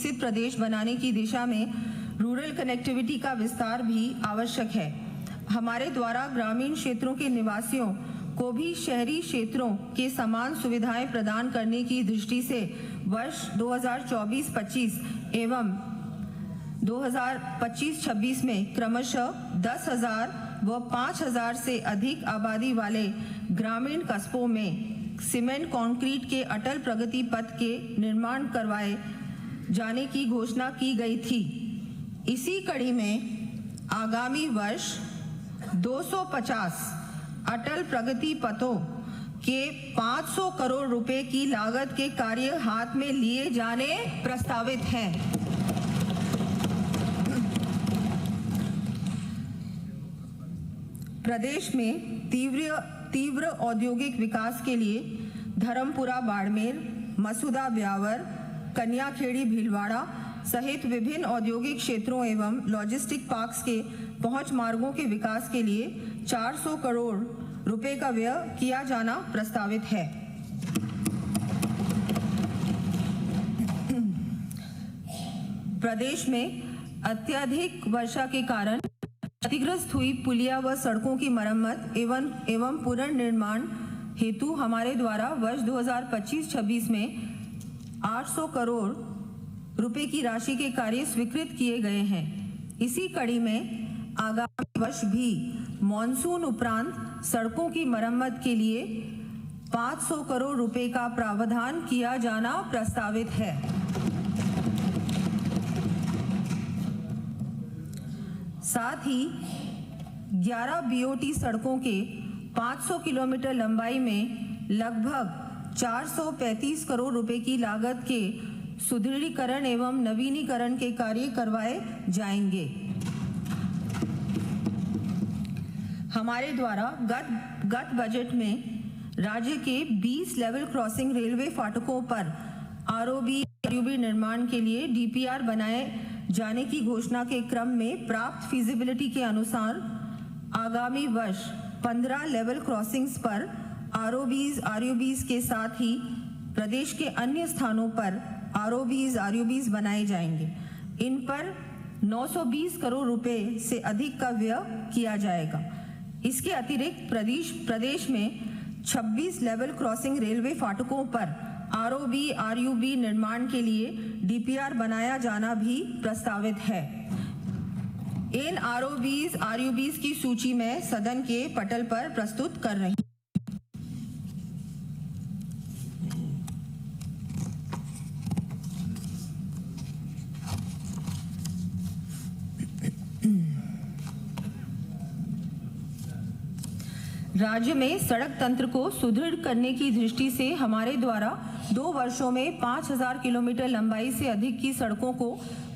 विकसित प्रदेश बनाने की दिशा में रूरल कनेक्टिविटी का विस्तार भी आवश्यक है। हमारे द्वारा ग्रामीण क्षेत्रों के निवासियों को भी शहरी क्षेत्रों के समान सुविधाएं प्रदान करने की दृष्टि से वर्ष 2024-25 एवं 2025-26 में क्रमशः 10,000 व 5,000 से अधिक आबादी वाले ग्रामीण कस्बों में सीमेंट कंक्रीट के अटल प्रगति पथ के निर्माण करवाए जाने की घोषणा की गई थी। इसी कड़ी में आगामी वर्ष 250 अटल प्रगति पथों के 500 करोड़ रुपए की लागत के कार्य हाथ में लिए जाने प्रस्तावित हैं। प्रदेश में तीव्र औद्योगिक विकास के लिए धर्मपुरा बाड़मेर, मसूदा ब्यावर, कन्याखेड़ी भीलवाड़ा सहित विभिन्न औद्योगिक क्षेत्रों एवं लॉजिस्टिक पार्क्स के पहुंच मार्गों के विकास के लिए 400 करोड़ रुपए का व्यय किया जाना प्रस्तावित है। प्रदेश में अत्यधिक वर्षा के कारण क्षतिग्रस्त हुई पुलिया व सड़कों की मरम्मत एवं पुनर्निर्माण हेतु हमारे द्वारा वर्ष 2025-26 में 800 करोड़ रुपए की राशि के कार्य स्वीकृत किए गए हैं। इसी कड़ी में आगामी वर्ष भी मॉनसून उपरांत सड़कों की मरम्मत के लिए 500 करोड़ रुपए का प्रावधान किया जाना प्रस्तावित है। साथ ही 11 बीओटी सड़कों के 500 किलोमीटर लंबाई में लगभग 435 करोड़ रुपए की लागत के सुदृढ़ीकरण एवं नवीनीकरण के कार्य करवाए जाएंगे। हमारे द्वारा गत बजट में राज्य के 20 लेवल क्रॉसिंग रेलवे फाटकों पर आरओबी निर्माण के लिए डीपीआर बनाए जाने की घोषणा के क्रम में प्राप्त फीजिबिलिटी के अनुसार आगामी वर्ष 15 लेवल क्रॉसिंग्स पर आरओबीज के साथ ही प्रदेश के अन्य स्थानों पर आरओबीज बनाए जाएंगे। इन पर 920 करोड़ रुपए से अधिक का व्यय किया जाएगा। इसके अतिरिक्त प्रदेश में 26 लेवल क्रॉसिंग रेलवे फाटकों पर आरओबी निर्माण के लिए डीपीआर बनाया जाना भी प्रस्तावित है। इन आरओबीज की सूची में सदन के पटल पर प्रस्तुत कर रही हूं। राज्य में सड़क तंत्र को सुदृढ़ करने की दृष्टि से हमारे द्वारा 2 वर्षों में 5,000 किलोमीटर लंबाई से अधिक की सड़कों को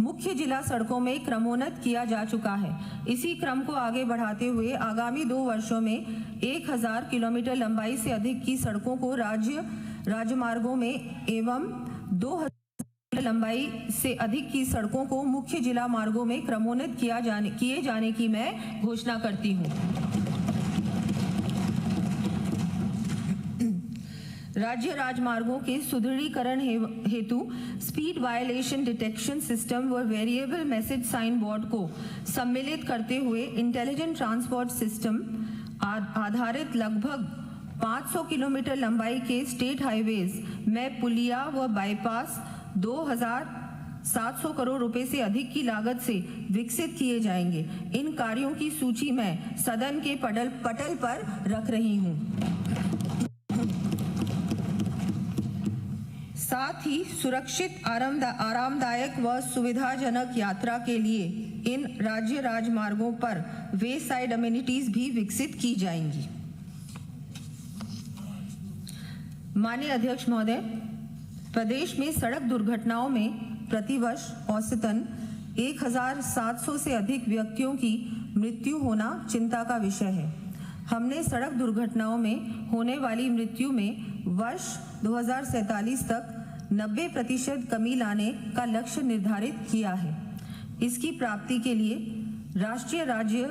मुख्य जिला सड़कों में क्रमोन्नत किया जा चुका है। इसी क्रम को आगे बढ़ाते हुए आगामी 2 वर्षों में 1,000 किलोमीटर लंबाई से अधिक की सड़कों को राजमार्गों में एवं 2,000 लंबाई से अधिक की सड़कों को मुख्य जिला मार्गों में क्रमोन्नत किए जाने की मैं घोषणा करती हूँ। राज्य राजमार्गों के सुदृढ़ीकरण हेतु स्पीड वायलेशन डिटेक्शन सिस्टम व वेरिएबल मैसेज साइन बोर्ड को सम्मिलित करते हुए इंटेलिजेंट ट्रांसपोर्ट सिस्टम आधारित लगभग 500 किलोमीटर लंबाई के स्टेट हाईवेज में पुलिया व बाईपास 2,700 करोड़ रुपए से अधिक की लागत से विकसित किए जाएंगे। इन कार्यों की सूची मैं सदन के पटल पर रख रही हूं। साथ ही सुरक्षित आरामदायक व सुविधाजनक यात्रा के लिए इन राज्य राजमार्गों पर वे साइड अमेनिटीज भी विकसित की जाएंगी। माननीय अध्यक्ष महोदय, प्रदेश में सड़क दुर्घटनाओं में प्रतिवर्ष औसतन 1,700 से अधिक व्यक्तियों की मृत्यु होना चिंता का विषय है। हमने सड़क दुर्घटनाओं में होने वाली मृत्यु में वर्ष 2047 तक 90% कमी लाने का लक्ष्य निर्धारित किया है। इसकी प्राप्ति के लिए राष्ट्रीय राज्य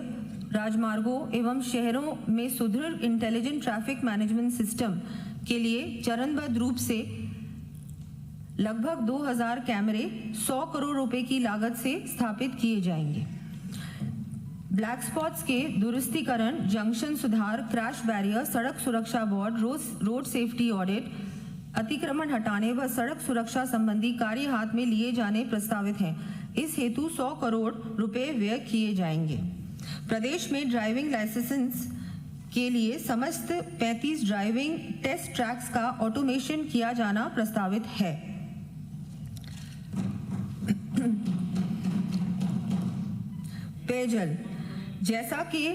राजमार्गों एवं शहरों में सुदृढ़ इंटेलिजेंट ट्रैफिक मैनेजमेंट सिस्टम के लिए चरणबद्ध रूप से लगभग 2000 कैमरे 100 करोड़ रुपए की लागत से स्थापित किए जाएंगे। ब्लैक स्पॉट्स के दुरुस्तीकरण, जंक्शन सुधार, क्रैश बैरियर, सड़क सुरक्षा बोर्ड, रोड सेफ्टी ऑडिट, अतिक्रमण हटाने व सड़क सुरक्षा संबंधी कार्य हाथ में लिए जाने प्रस्तावित हैं। इस हेतु 100 करोड़ रुपए व्यय किए जाएंगे। प्रदेश में ड्राइविंग लाइसेंस के लिए समस्त 35 ड्राइविंग टेस्ट ट्रैक्स का ऑटोमेशन किया जाना प्रस्तावित है। पेयजल, जैसा कि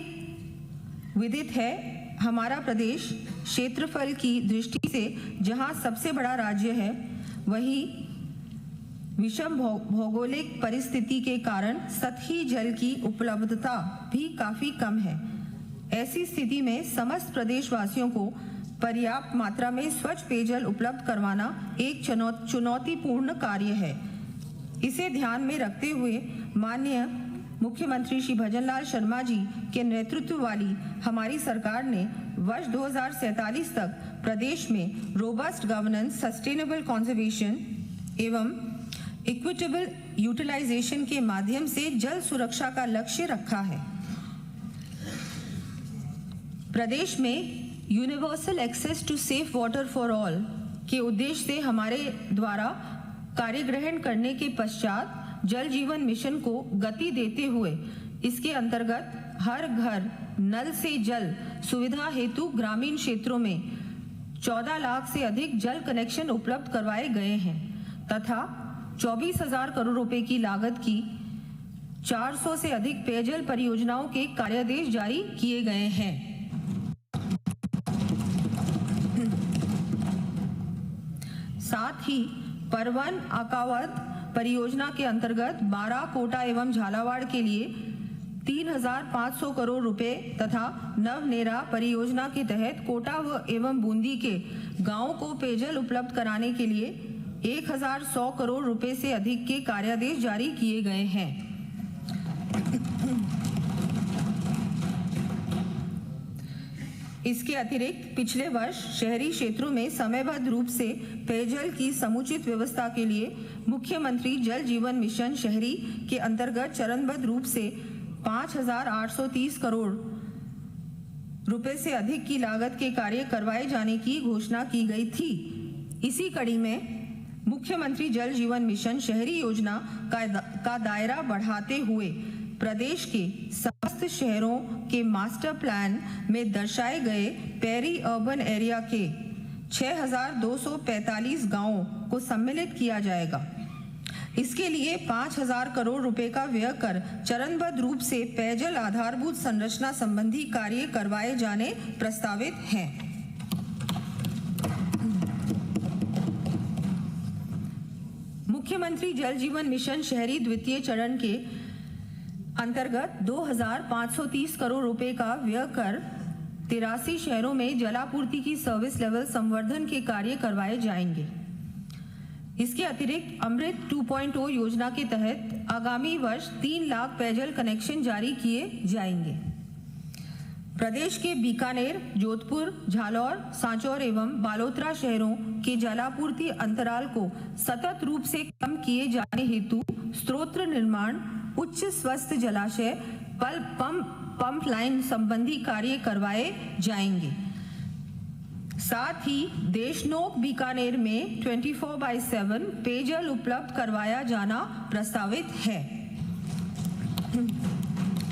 विदित है, हमारा प्रदेश क्षेत्रफल की दृष्टि से जहां सबसे बड़ा राज्य है, वहीं विषम भौगोलिक परिस्थिति के कारण सतही जल की उपलब्धता भी काफी कम है। ऐसी स्थिति में समस्त प्रदेशवासियों को पर्याप्त मात्रा में स्वच्छ पेयजल उपलब्ध करवाना एक चुनौतीपूर्ण कार्य है। इसे ध्यान में रखते हुए माननीय मुख्यमंत्री श्री भजनलाल शर्मा जी के नेतृत्व वाली हमारी सरकार ने वर्ष 2047 तक प्रदेश में रोबस्ट गवर्नेंस, सस्टेनेबल कंजर्वेशन एवं इक्विटेबल यूटिलाइजेशन के माध्यम से जल सुरक्षा का लक्ष्य रखा है। प्रदेश में universal access to safe water for all के उद्देश्य से हमारे द्वारा कार्य ग्रहण करने के पश्चात जल जीवन मिशन को गति देते हुए इसके अंतर्गत हर घर नल से जल सुविधा हेतु ग्रामीण क्षेत्रों में 14 लाख से अधिक जल कनेक्शन उपलब्ध करवाए गए हैं तथा 24,000 करोड़ रुपए की लागत की 400 से अधिक पेयजल परियोजनाओं के कार्यादेश जारी किए गए हैं। साथ ही परवन अकावत परियोजना के अंतर्गत 12 कोटा एवं झालावाड़ के लिए 3,500 करोड़ रुपए तथा नवनेरा परियोजना के तहत कोटा एवं बूंदी के गांवों को पेयजल उपलब्ध कराने के लिए 1,100 करोड़ रुपए से अधिक के कार्यादेश जारी किए गए हैं। इसके अतिरिक्त पिछले वर्ष शहरी क्षेत्रों में समयबद्ध रूप से पेयजल की समुचित व्यवस्था के लिए मुख्यमंत्री जल जीवन मिशन शहरी के अंतर्गत चरणबद्ध रूप से 5,830 करोड़ रुपए से अधिक की लागत के कार्य करवाए जाने की घोषणा की गई थी। इसी कड़ी में मुख्यमंत्री जल जीवन मिशन शहरी योजना का दायरा बढ़ाते हुए प्रदेश के समस्त शहरों के मास्टर प्लान में दर्शाए गए पेरी अर्बन एरिया के 6,245 गांवों को सम्मिलित किया जाएगा। इसके लिए 5,000 करोड़ रुपए का व्यय कर चरणबद्ध रूप से पेयजल आधारभूत संरचना संबंधी कार्य करवाए जाने प्रस्तावित हैं। मुख्यमंत्री जल जीवन मिशन शहरी द्वितीय चरण के अंतर्गत 2,530 करोड़ रुपए का व्यय कर 83 शहरों में जलापूर्ति की सर्विस लेवल संवर्धन के कार्य करवाए जाएंगे। इसके अतिरिक्त अमृत 2.0 योजना के तहत आगामी वर्ष 3 लाख पेयजल कनेक्शन जारी किए जाएंगे। प्रदेश के बीकानेर, जोधपुर, झालोर, सांचौर एवं बालोतरा शहरों के जलापूर्ति अंतराल को सतत रूप से कम किए जाने हेतु स्रोत निर्माण, उच्च स्वस्थ जलाशय, पंप लाइन संबंधी कार्य करवाए जाएंगे। साथ ही देशनोक बीकानेर में 24/7 पेयजल उपलब्ध करवाया जाना प्रस्तावित है।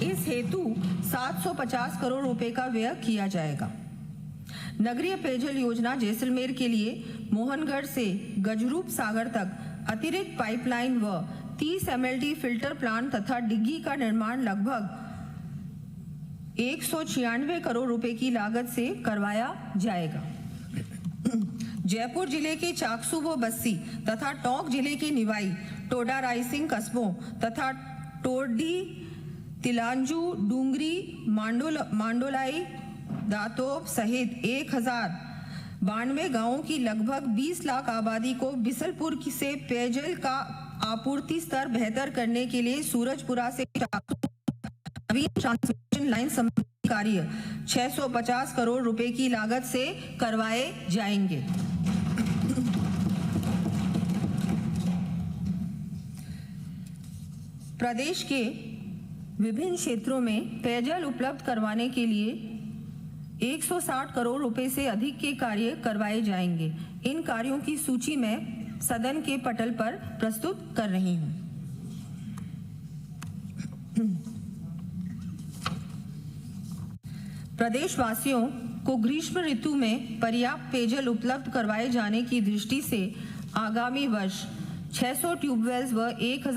इस हेतु 750 करोड़ रुपए का व्यय किया जाएगा। नगरीय पेयजल योजना जैसलमेर के लिए मोहनगढ़ से गजरूप सागर तक अतिरिक्त पाइपलाइन व 30 MLD फिल्टर प्लांट तथा डिग्गी का निर्माण लगभग 196 करोड़ रुपए की लागत से करवाया जाएगा। जयपुर जिले के चाकसू व बस्सी तथा टोंक जिले के निवाई, टोडा रायसिंह कस्बों तथा टोरडी, तिलांजू, डूंगरी, मांडोलाई, दातोप सहित 1,092 गांवों की लगभग 20 लाख आबादी को बिसलपुर से पेयजल का आपूर्ति स्तर बेहतर करने के लिए सूरजपुरा से ट्रांसमिशन लाइन संबंधी कार्य 650 करोड़ रुपए की लागत से करवाए जाएंगे। प्रदेश के विभिन्न क्षेत्रों में पेयजल उपलब्ध करवाने के लिए 160 करोड़ रुपए से अधिक के कार्य करवाए जाएंगे। इन कार्यों की सूची मैं सदन के पटल पर प्रस्तुत कर रही हूं। प्रदेशवासियों को ग्रीष्म ऋतु में पर्याप्त पेयजल उपलब्ध करवाए जाने की दृष्टि से आगामी वर्ष 600 ट्यूबवेल्स व 1000